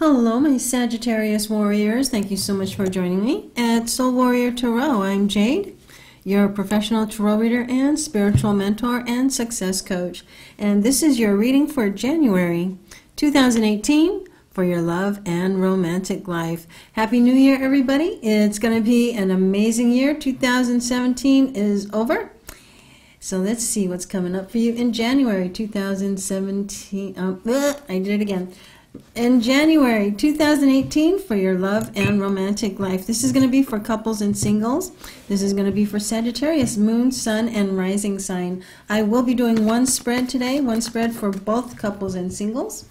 Hello, my Sagittarius warriors. Thank you so much for joining me at Soul Warrior Tarot. I'm Jade, your professional tarot reader and spiritual mentor and success coach. And this is your reading for January 2018 for your love and romantic life. Happy New Year, everybody. It's going to be an amazing year. 2017 is over. So let's see what's coming up for you in January 2017. I did it again. In January 2018 for your love and romantic life. This is going to be for couples and singles. This is going to be for Sagittarius, moon, sun, and rising sign. I will be doing one spread today, one spread for both couples and singles.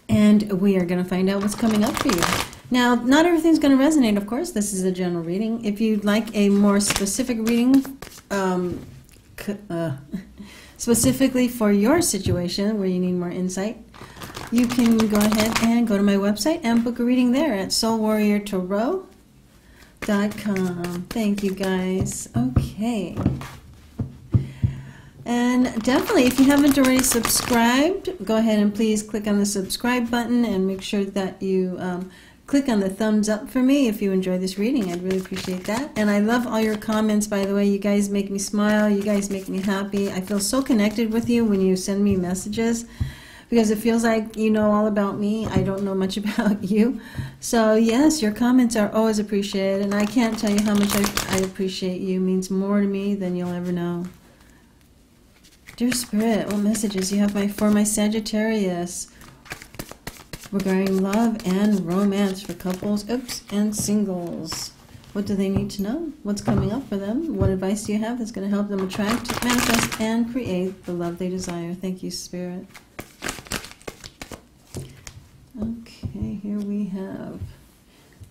And we are going to find out what's coming up for you. Now, not everything's going to resonate, of course. This is a general reading. If you'd like a more specific reading, specifically for your situation where you need more insight, you can go ahead and go to my website and book a reading there at soulwarriortarot.com. Thank you, guys. Okay. And definitely, if you haven't already subscribed, go ahead and please click on the subscribe button and make sure that you click on the thumbs up for me if you enjoy this reading. I'd really appreciate that. And I love all your comments, by the way. You guys make me smile. You guys make me happy. I feel so connected with you when you send me messages because it feels like you know all about me. I don't know much about you. So yes, your comments are always appreciated. And I can't tell you how much I appreciate you. It means more to me than you'll ever know. Dear Spirit, what messages you have for my Sagittarius regarding love and romance for couples, and singles? What do they need to know? What's coming up for them? What advice do you have that's going to help them attract, manifest, and create the love they desire? Thank you, Spirit. Okay, here we have,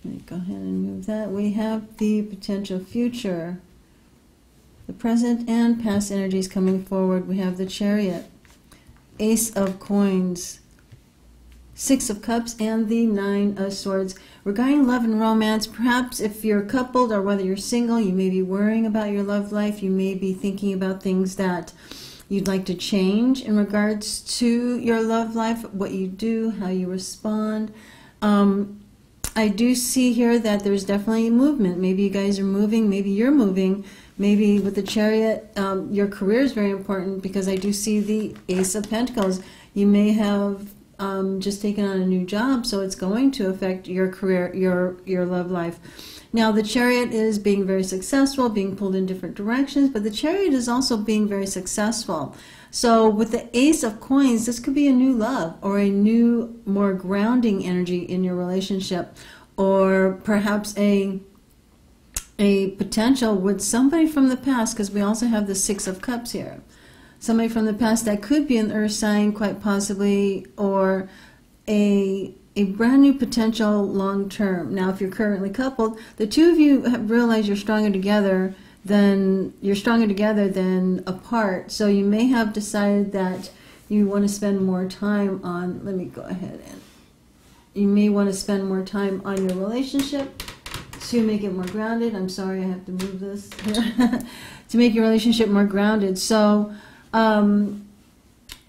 let me go ahead and move that. We have the potential future, the present and past energies coming forward. We have the Chariot, Ace of Coins, Six of Cups, and the Nine of Swords. Regarding love and romance, perhaps if you're coupled or whether you're single, you may be worrying about your love life. You may be thinking about things that you'd like to change in regards to your love life, what you do, how you respond. I do see here that there's definitely movement. Maybe you guys are moving, maybe you're moving. Maybe with the Chariot, your career is very important because I do see the Ace of Pentacles. You may have just taken on a new job, so it's going to affect your career, your love life. Now, the Chariot is being very successful, being pulled in different directions, but the Chariot is also being very successful. So with the Ace of Coins, this could be a new love or a new, more grounding energy in your relationship, or perhaps a potential with somebody from the past, because we also have the Six of Cups here. Somebody from the past that could be an earth sign, quite possibly, or a brand new potential long term. Now, if you're currently coupled, the two of you have realized you're stronger together than apart. So you may have decided that you want to spend more time on, let me go ahead and, you may want to spend more time on your relationship to make it more grounded. I'm sorry, I have to move this to make your relationship more grounded. So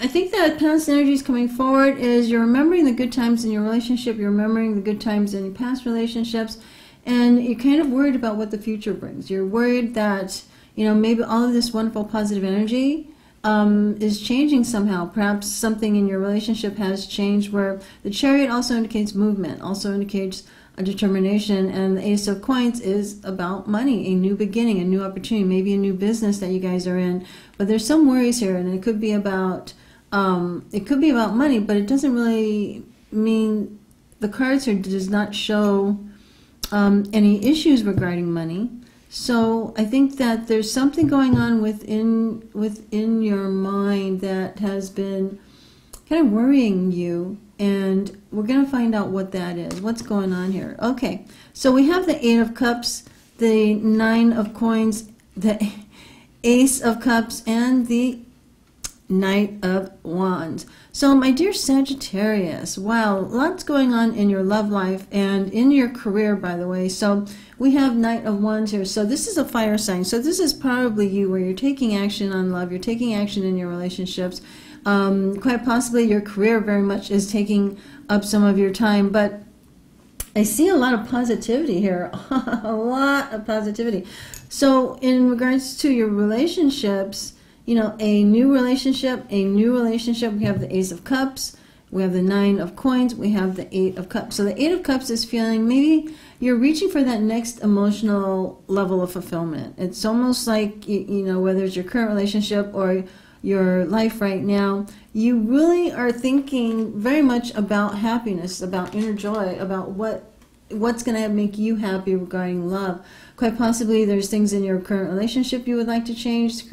I think that past energies coming forward is you're remembering the good times in your relationship, you're remembering the good times in past relationships, and you're kind of worried about what the future brings. You're worried that, you know, maybe all of this wonderful positive energy is changing somehow. Perhaps something in your relationship has changed, where the Chariot also indicates movement, also indicates a determination, and the Ace of Coins is about money, a new beginning, a new opportunity, maybe a new business that you guys are in. But there's some worries here, and it could be about money, but it doesn't really mean, the cards here does not show any issues regarding money. So I think that there's something going on within your mind that has been kind of worrying you, and we're going to find out what that is, what's going on here. Okay, so we have the Eight of Cups, the Nine of Coins, the Ace of Cups, and the Knight of Wands. So my dear Sagittarius, wow, lots going on in your love life and in your career, by the way. So we have Knight of Wands here. So this is a fire sign. So this is probably you, where you're taking action on love, you're taking action in your relationships. Quite possibly your career very much is taking up some of your time, but I see a lot of positivity here, a lot of positivity. So in regards to your relationships, you know, a new relationship, we have the Ace of Cups, we have the Nine of Coins, we have the Eight of Cups. So the Eight of Cups is feeling maybe you're reaching for that next emotional level of fulfillment. It's almost like, you know, whether it's your current relationship or your life right now, you really are thinking very much about happiness, about inner joy, about what's going to make you happy regarding love. Quite possibly there's things in your current relationship you would like to change.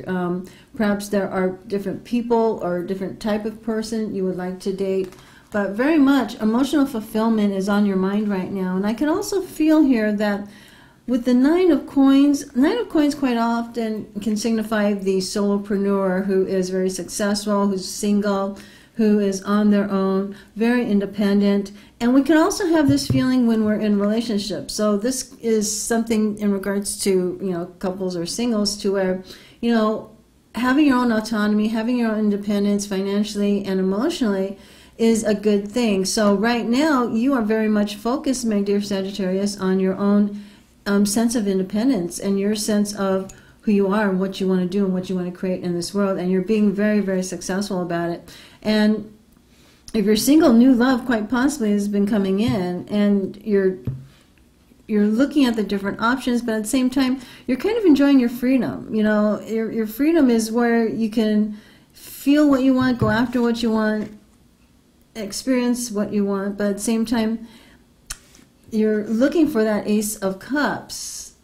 Perhaps there are different people or different type of person you would like to date. But very much emotional fulfillment is on your mind right now. And I can also feel here that with the Nine of Coins quite often can signify the solopreneur who is very successful, who's single, who is on their own, very independent. And we can also have this feeling when we're in relationships. So this is something in regards to, you know, couples or singles, to where, you know, having your own autonomy, having your own independence financially and emotionally is a good thing. So right now you are very much focused, my dear Sagittarius, on your own sense of independence and your sense of who you are and what you want to do and what you want to create in this world, and you're being very, very successful about it. And if you're single, new love quite possibly has been coming in, and you're looking at the different options, but at the same time you're kind of enjoying your freedom. You know, your freedom is where you can feel what you want, go after what you want, experience what you want, but at the same time you're looking for that Ace of Cups.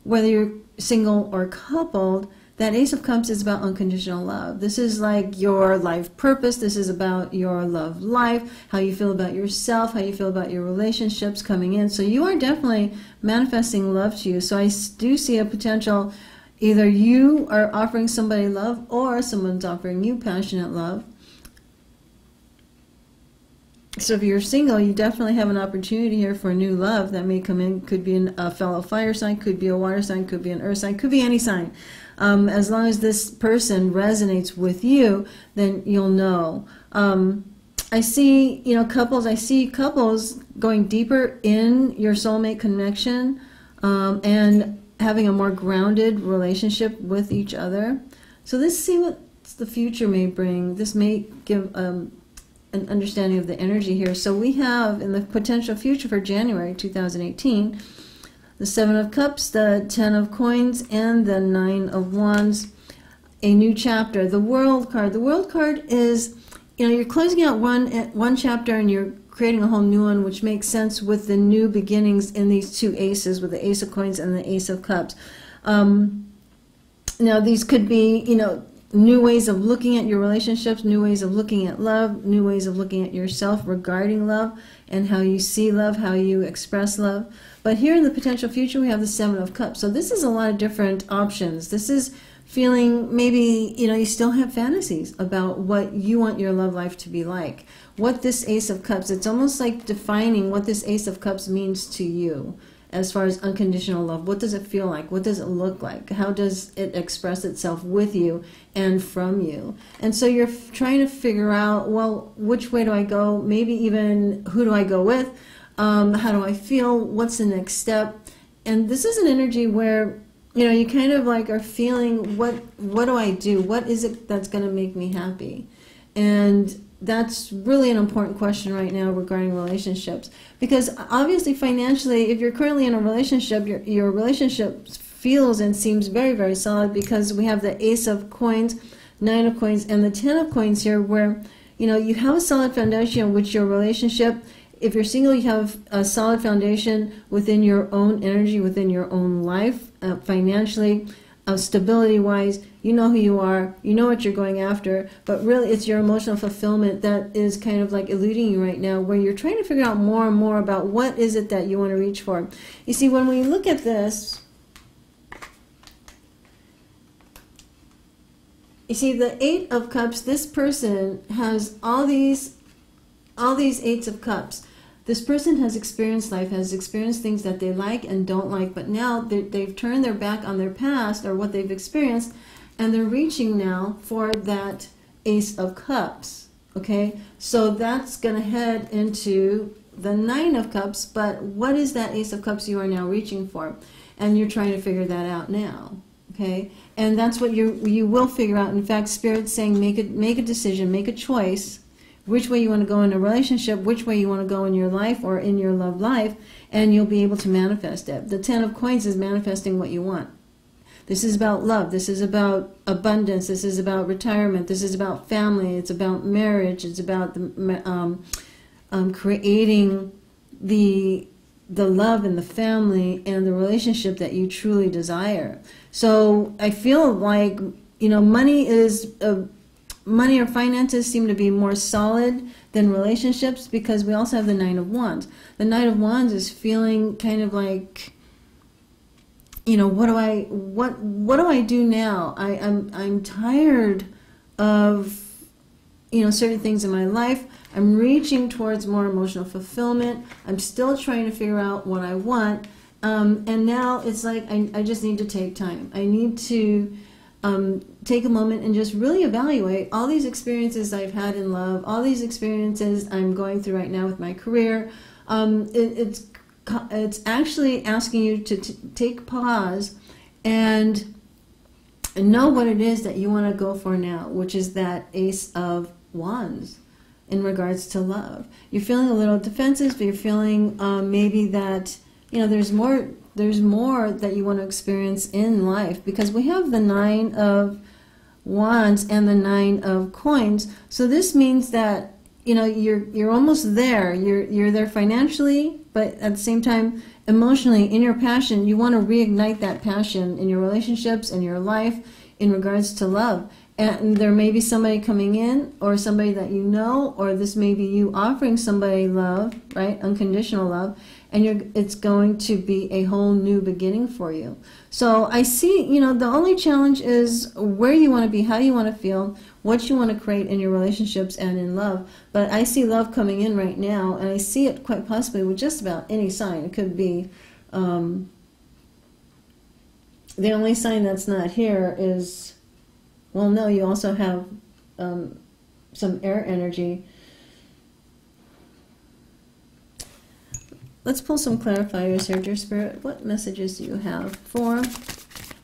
Whether you're single or coupled, that Ace of Cups is about unconditional love. This is like your life purpose. This is about your love life, how you feel about yourself, how you feel about your relationships coming in. So you are definitely manifesting love to you. So I do see a potential, either you are offering somebody love or someone's offering you passionate love. So if you're single, you definitely have an opportunity here for new love that may come in. Could be a fellow fire sign, could be a water sign, could be an earth sign, could be any sign. As long as this person resonates with you, then you'll know. I see, you know, couples. I see couples going deeper in your soulmate connection and having a more grounded relationship with each other. So let's see what the future may bring. This may give an understanding of the energy here. So we have in the potential future for January 2018, the Seven of Cups, the Ten of Coins, and the Nine of Wands. A new chapter. The World card. The World card is, you know, you're closing out one chapter and you're creating a whole new one, which makes sense with the new beginnings in these two aces, with the Ace of Coins and the Ace of Cups. Now these could be, you know, new ways of looking at your relationships, new ways of looking at love, new ways of looking at yourself regarding love and how you see love, how you express love. But here in the potential future, we have the Seven of Cups. So this is a lot of different options. This is feeling maybe, you know, you still have fantasies about what you want your love life to be like. What this Ace of Cups, it's almost like defining what this Ace of Cups means to you. As far as unconditional love, what does it feel like? What does it look like? How does it express itself with you and from you? And so you're trying to figure out, well, which way do I go? Maybe even who do I go with? How do I feel? What's the next step? And this is an energy where, you know, you kind of like are feeling, what do I do? What is it that's going to make me happy? And that's really an important question right now regarding relationships, because obviously financially, if you're currently in a relationship, your relationship feels and seems very, very solid, because we have the Ace of Coins, Nine of Coins, and the Ten of Coins here, where, you know, you have a solid foundation with your relationship. If you're single, you have a solid foundation within your own energy, within your own life, financially, stability-wise. You know who you are, you know what you're going after, but really it's your emotional fulfillment that is kind of like eluding you right now, where you're trying to figure out more and more about what is it that you want to reach for. You see, when we look at this, you see the Eight of Cups, this person has all these Eights of Cups. This person has experienced life, has experienced things that they like and don't like, but now they've turned their back on their past or what they've experienced, and they're reaching now for that Ace of Cups. Okay, so that's going to head into the Nine of Cups, but what is that Ace of Cups you are now reaching for? And you're trying to figure that out now. Okay, and that's what you will figure out. In fact, Spirit's saying make a decision, make a choice, which way you want to go in a relationship, which way you want to go in your life or in your love life, and you'll be able to manifest it. The Ten of Coins is manifesting what you want. This is about love. This is about abundance. This is about retirement. This is about family. It's about marriage. It's about creating the love and the family and the relationship that you truly desire. So I feel like, you know, money or finances seem to be more solid than relationships, because we also have the Nine of Wands. The Knight of Wands is feeling kind of like, you know, what do I do now? I'm tired of, you know, certain things in my life. I'm reaching towards more emotional fulfillment. I'm still trying to figure out what I want. And now it's like I just need to take time. I need to take a moment and just really evaluate all these experiences I've had in love, all these experiences I'm going through right now with my career. It's actually asking you to take pause and know what it is that you want to go for now, which is that Ace of Wands in regards to love. You're feeling a little defensive, but you're feeling maybe that, you know, there's more that you want to experience in life, because we have the Nine of Wands and the Nine of Coins. So this means that, you know, you're almost there. You're there financially, but at the same time, emotionally, in your passion, you want to reignite that passion in your relationships and your life in regards to love. And there may be somebody coming in, or somebody that you know, or this may be you offering somebody love, right? Unconditional love, and it's going to be a whole new beginning for you. So I see, you know, the only challenge is where you want to be, how you want to feel, what you want to create in your relationships and in love. But I see love coming in right now, and I see it quite possibly with just about any sign. It could be, the only sign that's not here is, well, no, you also have some air energy. Let's pull some clarifiers here, dear Spirit. What messages do you have for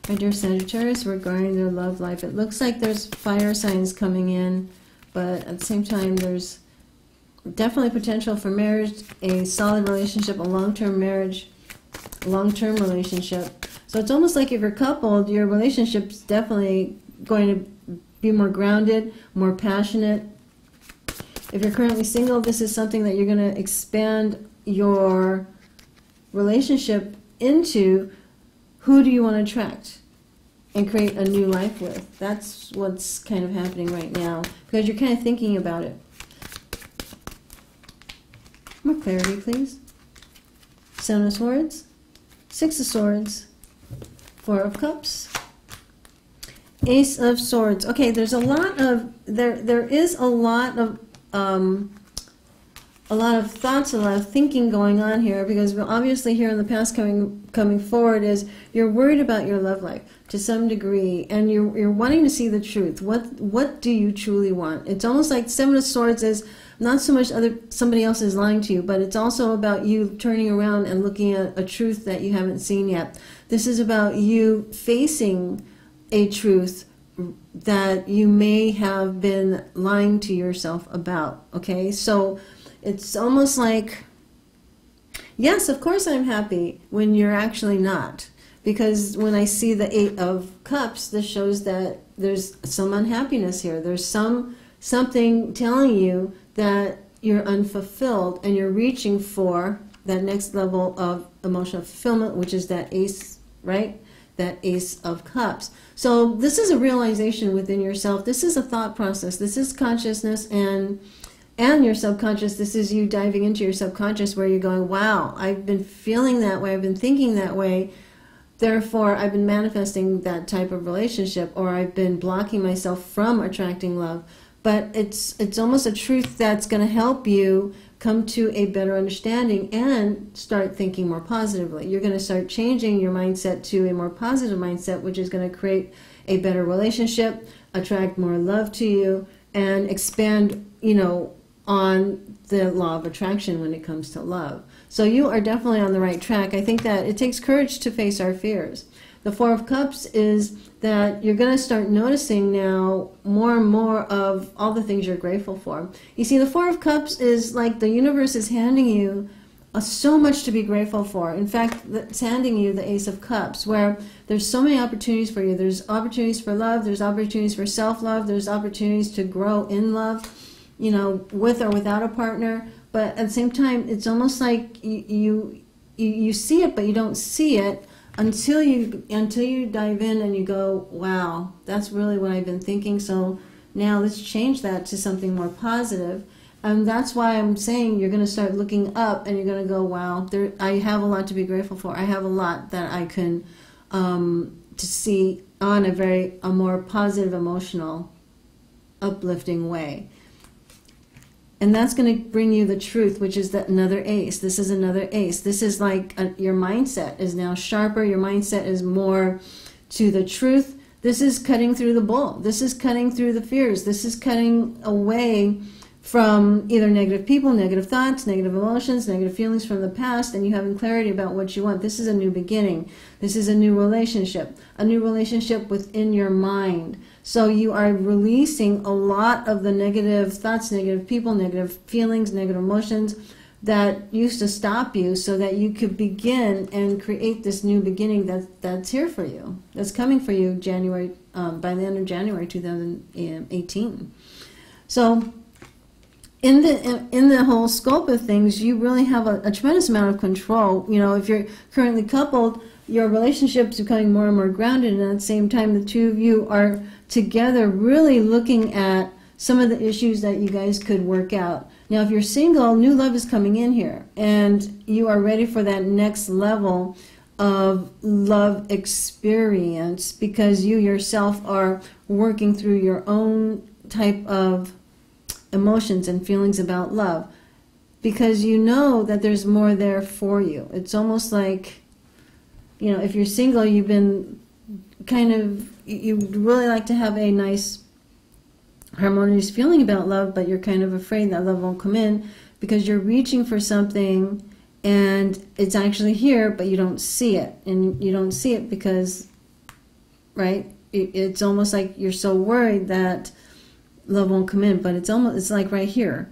my dear Sagittarius regarding their love life? It looks like there's fire signs coming in, but at the same time, there's definitely potential for marriage, a solid relationship, a long-term marriage, long-term relationship. So it's almost like if you're coupled, your relationship's definitely going to be more grounded, more passionate. If you're currently single, this is something that you're going to expand your relationship into. Who do you want to attract and create a new life with? That's what's kind of happening right now, because you're kind of thinking about it. More clarity, please. Seven of Swords, Six of Swords, Four of Cups, Ace of Swords. Okay, there's a lot of there is a lot of thoughts, a lot of thinking going on here, because obviously here in the past coming forward is you're worried about your love life to some degree, and you're wanting to see the truth. What do you truly want? It's almost like Seven of Swords is not so much somebody else is lying to you, but it's also about you turning around and looking at a truth that you haven't seen yet. This is about you facing a truth that you may have been lying to yourself about. Okay, so it's almost like, yes, of course I'm happy, when you're actually not. Because when I see the Eight of Cups, this shows that there's some unhappiness here. There's something telling you that you're unfulfilled, and you're reaching for that next level of emotional fulfillment, which is that Ace, right? That Ace of Cups. So this is a realization within yourself. This is a thought process. This is consciousness and your subconscious. This is you diving into your subconscious, where you're going, wow, I've been feeling that way, I've been thinking that way, therefore I've been manifesting that type of relationship, or I've been blocking myself from attracting love. But it's almost a truth that's going to help you come to a better understanding and start thinking more positively. You're going to start changing your mindset to a more positive mindset, which is going to create a better relationship, attract more love to you, and expand, you know, on the law of attraction when it comes to love. So you are definitely on the right track. I think that it takes courage to face our fears. The Four of Cups is that you're going to start noticing now more and more of all the things you're grateful for. You see, the Four of Cups is like the universe is handing you so much to be grateful for. In fact, it's handing you the Ace of Cups, where there's so many opportunities for you. There's opportunities for love. There's opportunities for self-love. There's opportunities to grow in love, you know, with or without a partner. But at the same time, it's almost like you see it, but you don't see it until you dive in and you go, wow, that's really what I've been thinking. So now let's change that to something more positive. And that's why I'm saying you're going to start looking up and you're going to go, wow, I have a lot to be grateful for. I have a lot that I can to see on a more positive, emotional, uplifting way. And that's going to bring you the truth, which is another ace. This is another ace. This is like your mindset is now sharper. Your mindset is more to the truth. This is cutting through the bull. This is cutting through the fears. This is cutting away from either negative people, negative thoughts, negative emotions, negative feelings from the past, and you having clarity about what you want. This is a new beginning. This is a new relationship within your mind. So you are releasing a lot of the negative thoughts, negative people, negative feelings, negative emotions that used to stop you, so that you could begin and create this new beginning that's here for you, that's coming for you by the end of January 2018. So in the whole scope of things, you really have a tremendous amount of control. You know, if you're currently coupled, your relationship's becoming more and more grounded, and at the same time, the two of you are together really looking at some of the issues that you guys could work out. Now, if you're single, new love is coming in here, and you are ready for that next level of love experience, because you yourself are working through your own type of emotions and feelings about love, because you know that there's more there for you. It's almost like, you know, if you're single, you've been you'd really like to have a nice harmonious feeling about love, but you're kind of afraid that love won't come in because you're reaching for something and it's actually here, but you don't see it. And you don't see it because, right, it's almost like you're so worried that love won't come in, but it's like right here.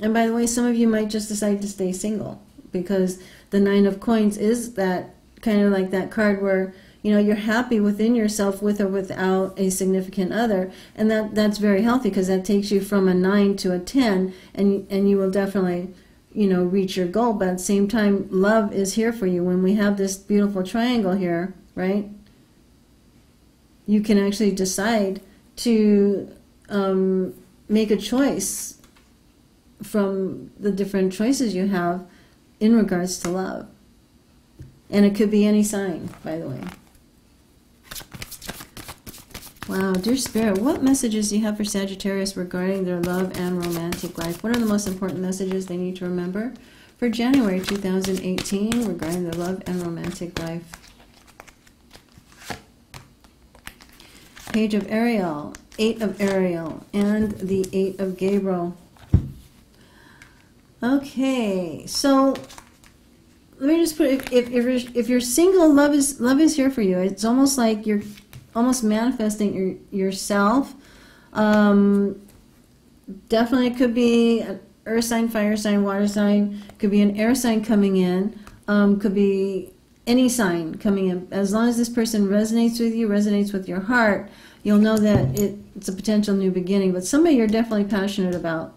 And by the way, some of you might just decide to stay single, because the Nine of Coins is that kind of like that card where, you know, you're happy within yourself with or without a significant other, and that's very healthy, because that takes you from a 9 to a 10, and you will definitely, you know, reach your goal. But at the same time, love is here for you. When we have this beautiful triangle here, right, you can actually decide to make a choice from the different choices you have in regards to love. And it could be any sign, by the way. Wow, dear Spirit, what messages do you have for Sagittarius regarding their love and romantic life? What are the most important messages they need to remember for January 2018 regarding their love and romantic life? Page of Ariel, 8 of Ariel, and the 8 of Gabriel. Okay, so let me just put, if you're single, love is here for you. It's almost like you're almost manifesting yourself. Definitely it could be an earth sign, fire sign, water sign. Could be an air sign coming in. Could be any sign coming in. As long as this person resonates with you, resonates with your heart, you'll know that it's a potential new beginning. But somebody you're definitely passionate about,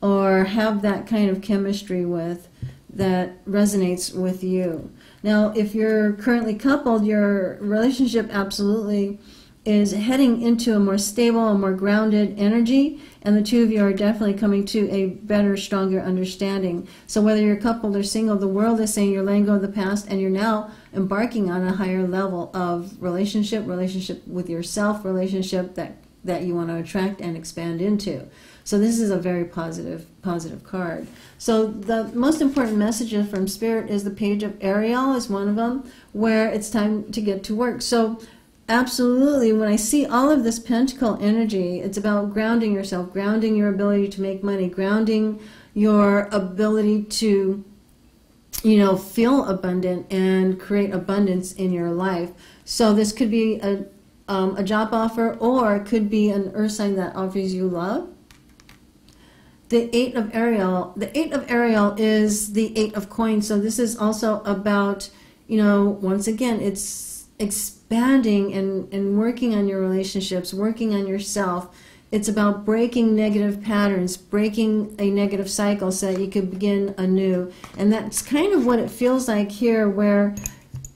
or have that kind of chemistry with, that resonates with you. Now, if you're currently coupled, your relationship absolutely is heading into a more stable, a more grounded energy, and the two of you are definitely coming to a better, stronger understanding. So whether you're coupled or single, the world is saying you're letting go of the past, and you're now embarking on a higher level of relationship with yourself, relationship that you want to attract and expand into. So this is a very positive card. So the most important messages from Spirit is the Page of Ariel is one of them, where it's time to get to work. So absolutely, when I see all of this pentacle energy, it's about grounding yourself, grounding your ability to make money, grounding your ability to, you know, feel abundant and create abundance in your life. So this could be a job offer, or it could be an earth sign that offers you love. The Eight of Ariel. The Eight of Ariel is the Eight of Coins. So this is also about, you know, once again, it's expanding and working on your relationships, working on yourself. It's about breaking negative patterns, breaking a negative cycle so that you can begin anew. And that's kind of what it feels like here, where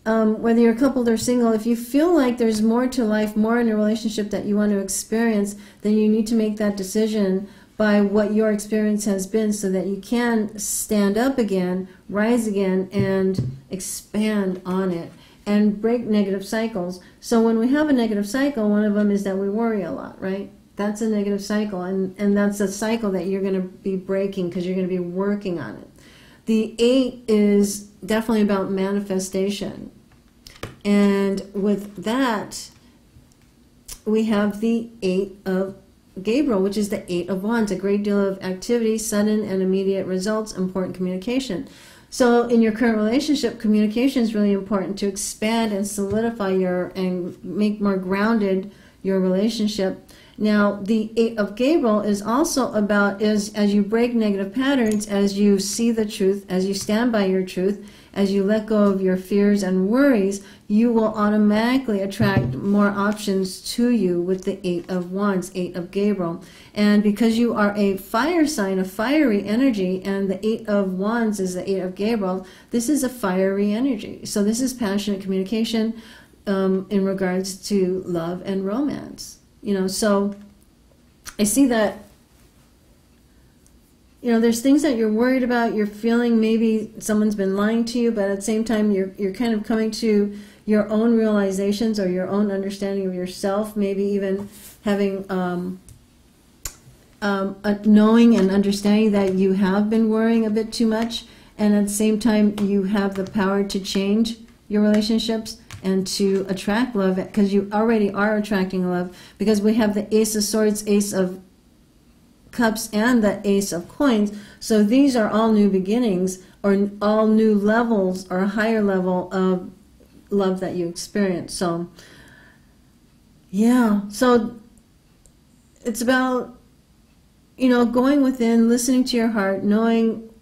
whether you're coupled or single, if you feel like there's more to life, more in a relationship that you want to experience, then you need to make that decision by what your experience has been so that you can stand up again, rise again, and expand on it and break negative cycles. So when we have a negative cycle, one of them is that we worry a lot, right? That's a negative cycle, and that's a cycle that you're going to be breaking because you're going to be working on it. The 8 is definitely about manifestation. And with that, we have the 8 of Gabriel, which is the 8 of Wands, a great deal of activity, sudden and immediate results, important communication. So in your current relationship, communication is really important to expand and solidify and make more grounded your relationship. Now, the 8 of Gabriel is also about, as you break negative patterns, as you see the truth, as you stand by your truth, as you let go of your fears and worries, you will automatically attract more options to you with the 8 of Wands, 8 of Gabriel. And because you are a fire sign, a fiery energy, and the 8 of Wands is the 8 of Gabriel, this is a fiery energy. So this is passionate communication in regards to love and romance. You know, so I see that, you know, there's things that you're worried about, you're feeling maybe someone's been lying to you, but at the same time you're kind of coming to your own realizations or your own understanding of yourself, maybe even having a knowing and understanding that you have been worrying a bit too much, and at the same time you have the power to change your relationships and to attract love, because you already are attracting love, because we have the Ace of Swords, Ace of Cups, and the Ace of Coins. So these are all new beginnings, or all new levels, or a higher level of love that you experience. So yeah, so it's about, you know, going within, listening to your heart, knowing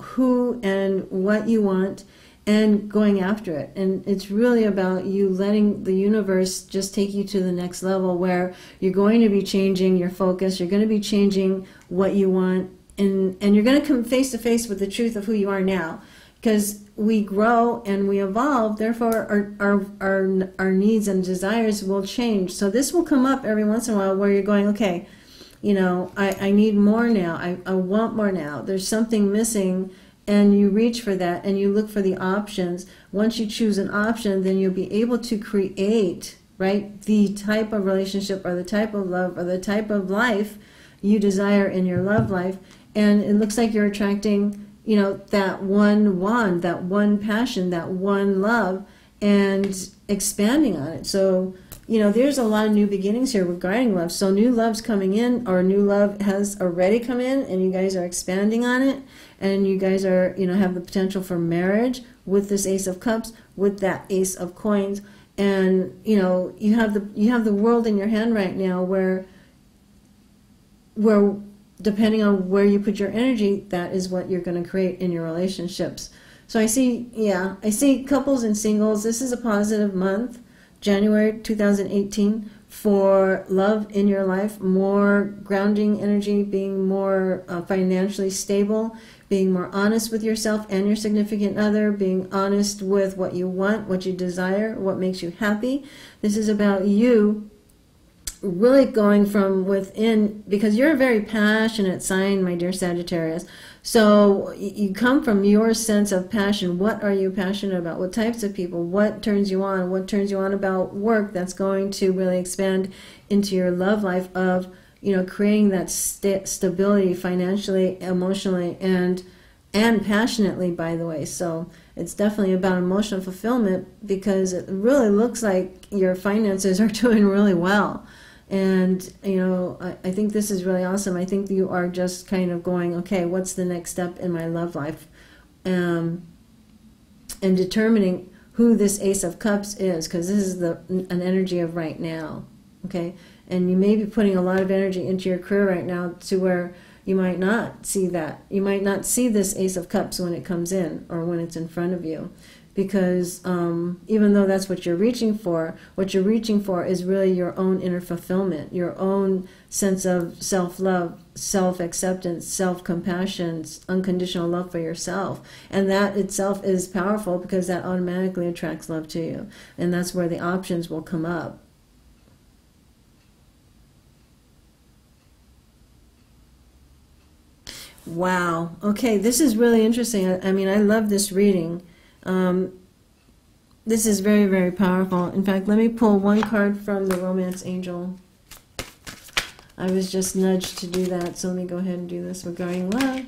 who and what you want, and going after it. And it's really about you letting the universe just take you to the next level, where you're going to be changing your focus, you're going to be changing what you want, and you're going to come face to face with the truth of who you are now. Because we grow and we evolve, therefore our needs and desires will change. So this will come up every once in a while where you're going, okay, you know, I need more now, I want more now, there's something missing. And you reach for that, and you look for the options. Once you choose an option, then you'll be able to create, right, the type of relationship or the type of love or the type of life you desire in your love life. And it looks like you're attracting, you know, that one wand, that one passion, that one love, and expanding on it. So, you know, there's a lot of new beginnings here regarding love. So new love's coming in, or new love has already come in, and you guys are expanding on it. And you guys are, you know, have the potential for marriage with this Ace of Cups, with that Ace of Coins. And, you know, you have the world in your hand right now, where depending on where you put your energy, that is what you're going to create in your relationships. So I see, yeah, I see couples and singles. This is a positive month, January 2018, for love in your life, more grounding energy, being more financially stable, being more honest with yourself and your significant other, being honest with what you want, what you desire, what makes you happy. This is about you really going from within, because you're a very passionate sign, my dear Sagittarius. So you come from your sense of passion. What are you passionate about? What types of people? What turns you on? What turns you on about work that's going to really expand into your love life of, you know, creating that stability financially, emotionally, and and passionately, by the way. So it's definitely about emotional fulfillment, because it really looks like your finances are doing really well. And, you know, I think this is really awesome. I think you are just kind of going, okay, what's the next step in my love life? And determining who this Ace of Cups is, because this is an energy of right now, okay? And you may be putting a lot of energy into your career right now to where you might not see that. You might not see this Ace of Cups when it comes in or when it's in front of you. Because even though that's what you're reaching for is really your own inner fulfillment, your own sense of self-love, self-acceptance, self-compassion, unconditional love for yourself. And that itself is powerful, because that automatically attracts love to you. And that's where the options will come up. Wow. Okay, this is really interesting. I mean, I love this reading. This is very, very powerful. In fact, let me pull one card from the Romance Angel. I was just nudged to do that, so let me go ahead and do this regarding love.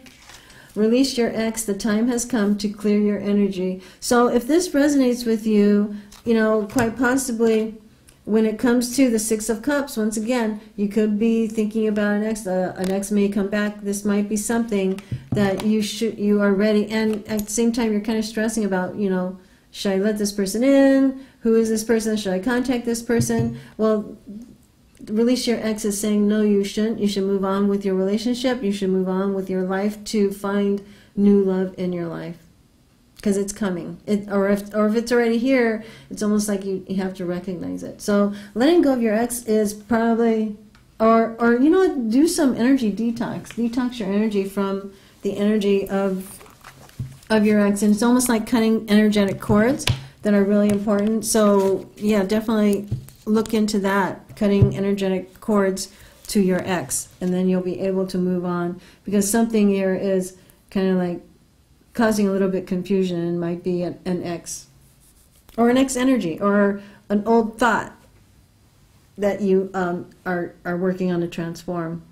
Release your ex. The time has come to clear your energy. So if this resonates with you, you know, quite possibly when it comes to the Six of Cups, once again, you could be thinking about an ex. An ex may come back. This might be something that you are ready, and at the same time, you're kind of stressing about, you know, should I let this person in? Who is this person? Should I contact this person? Well, Release Your Ex is saying, no, you shouldn't. You should move on with your relationship. You should move on with your life to find new love in your life, because it's coming. Or if it's already here, it's almost like you have to recognize it. So letting go of your ex is probably, or you know what, do some energy detox. Detox your energy from the energy of your ex. And it's almost like cutting energetic cords that are really important. So yeah, definitely look into that, cutting energetic cords to your ex, and then you'll be able to move on, because something here is kind of like causing a little bit confusion, and might be an ex, or an ex energy, or an old thought that you are working on to transform.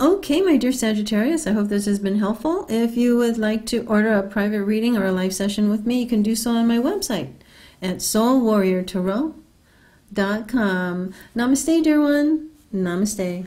Okay, my dear Sagittarius, I hope this has been helpful. If you would like to order a private reading or a live session with me, you can do so on my website at soulwarriortarot.com. Namaste, dear one. Namaste.